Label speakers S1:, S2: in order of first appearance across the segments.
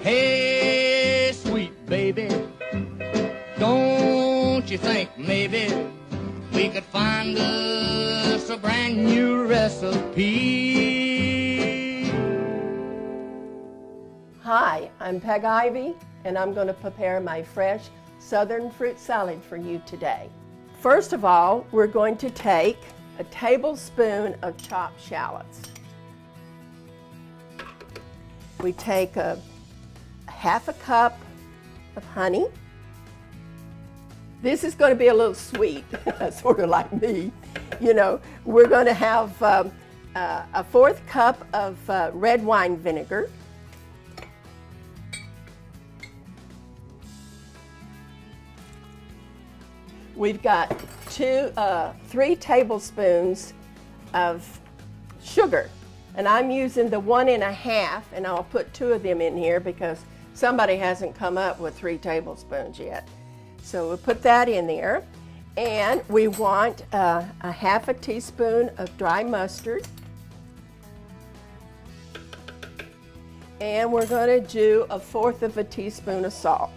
S1: Hey, sweet baby, don't you think maybe we could find us a brand new recipe?
S2: Hi, I'm Peg Ivy, and I'm going to prepare my fresh southern fruit salad for you today. First of all, we're going to take a tablespoon of chopped shallots. We take a half a cup of honey. This is going to be a little sweet, sort of like me. You know, we're going to have a 1/4 cup of red wine vinegar. We've got 3 tablespoons of sugar, and I'm using the 1 1/2, and I'll put 2 of them in here because somebody hasn't come up with 3 tablespoons yet. So we'll put that in there, and we want a 1/2 teaspoon of dry mustard, and we're going to do a 1/4 teaspoon of salt.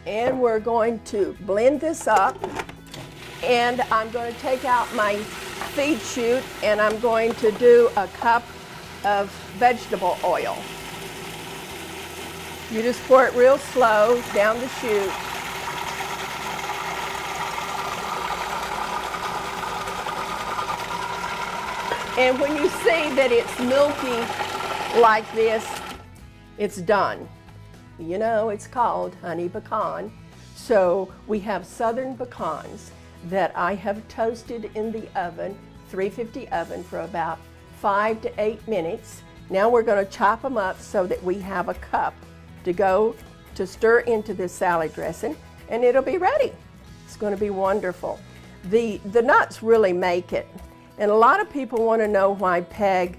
S2: And we're going to blend this up, and I'm going to take out my feed chute, and I'm going to do a cup of vegetable oil. You just pour it real slow down the chute. And when you see that it's milky like this, it's done. You know, it's called honey pecan. So we have southern pecans that I have toasted in the oven, 350 oven, for about 5 to 8 minutes. Now we're going to chop them up so that we have a cup to go to stir into this salad dressing, and it'll be ready. It's going to be wonderful. The nuts really make it. And a lot of people want to know why Peg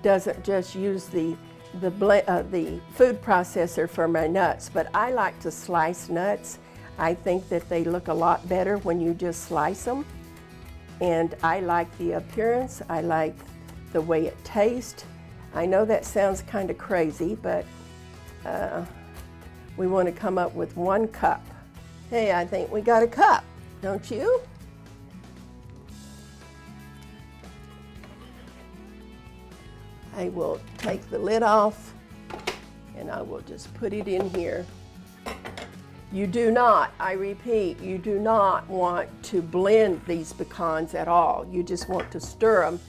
S2: doesn't just use the food processor for my nuts, but I like to slice nuts. I think that they look a lot better when you just slice them, and I like the appearance. I like the way it tastes. I know that sounds kind of crazy, but we want to come up with 1 cup. Hey, I think we got a cup, don't you? I will take the lid off, and I will just put it in here. You do not, I repeat, you do not want to blend these pecans at all. You just want to stir them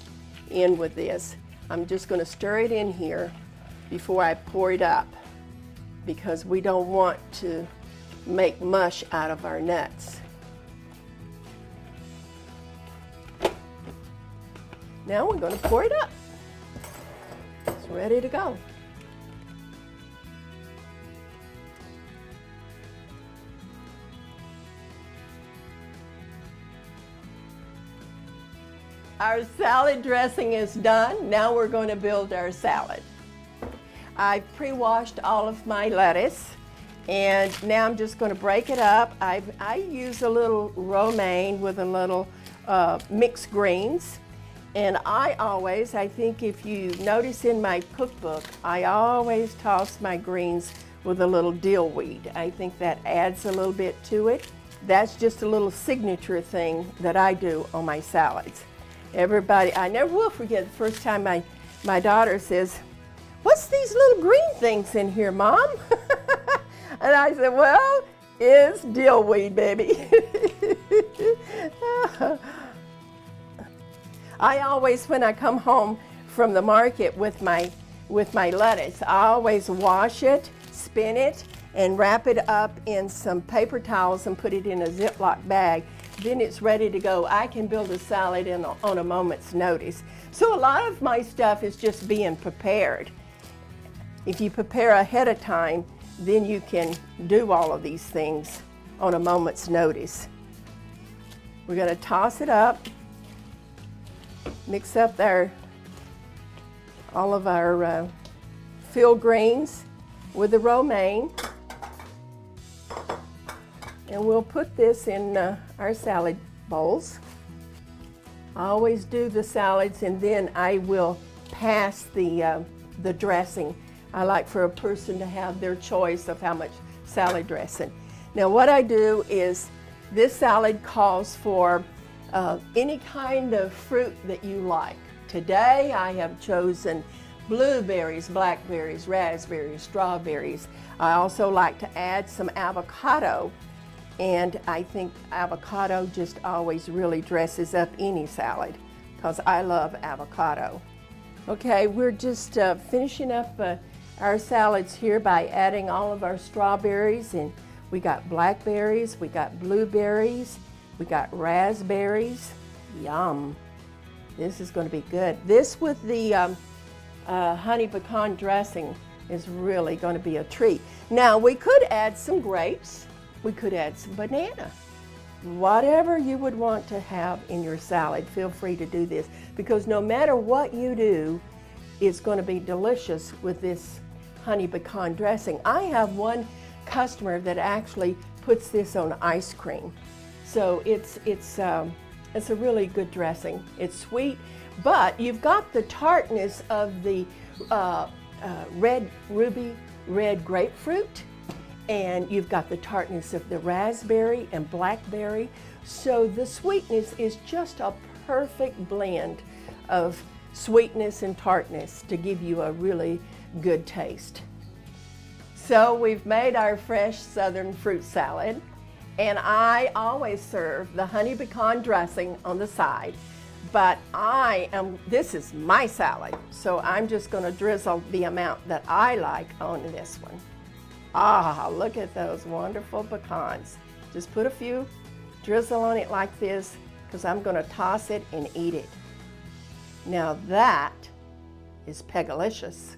S2: in with this. I'm just going to stir it in here before I pour it up, because we don't want to make mush out of our nuts. Now we're going to pour it up. It's ready to go. Our salad dressing is done. Now we're going to build our salad. I've pre-washed all of my lettuce, and now I'm just going to break it up. I use a little romaine with a little mixed greens. And I think if you notice in my cookbook, I always toss my greens with a little dill weed. I think that adds a little bit to it. That's just a little signature thing that I do on my salads. Everybody, I never will forget the first time my daughter says, "What's these little green things in here, Mom?" And I said, "Well, it's dill weed, baby." I always, when I come home from the market with my lettuce, I always wash it, spin it, and wrap it up in some paper towels and put it in a Ziploc bag. Then it's ready to go. I can build a salad on a moment's notice. So a lot of my stuff is just being prepared. If you prepare ahead of time, then you can do all of these things on a moment's notice. We're going to toss it up. Mix up all of our field greens with the romaine, and we'll put this in our salad bowls. I always do the salads, and then I will pass the dressing. I like for a person to have their choice of how much salad dressing. Now what I do is, this salad calls for any kind of fruit that you like. Today I have chosen blueberries, blackberries, raspberries, strawberries. I also like to add some avocado, and I think avocado just always really dresses up any salad because I love avocado. Okay, we're just finishing up our salads here by adding all of our strawberries, and we got blackberries, we got blueberries, we got raspberries. Yum. This is going to be good. This with the honey pecan dressing is really going to be a treat. Now we could add some grapes, we could add some banana. Whatever you would want to have in your salad, feel free to do this, because no matter what you do, it's going to be delicious with this honey pecan dressing. I have one customer that actually puts this on ice cream. So it's a really good dressing. It's sweet, but you've got the tartness of the ruby red grapefruit, and you've got the tartness of the raspberry and blackberry. So the sweetness is just a perfect blend of sweetness and tartness to give you a really good taste. So we've made our fresh southern fruit salad, and I always serve the honey pecan dressing on the side, but this is my salad, so I'm just going to drizzle the amount that I like on this one. Ah, look at those wonderful pecans. Just put a few drizzle on it like this, because I'm going to toss it and eat it. Now that is Pegalicious.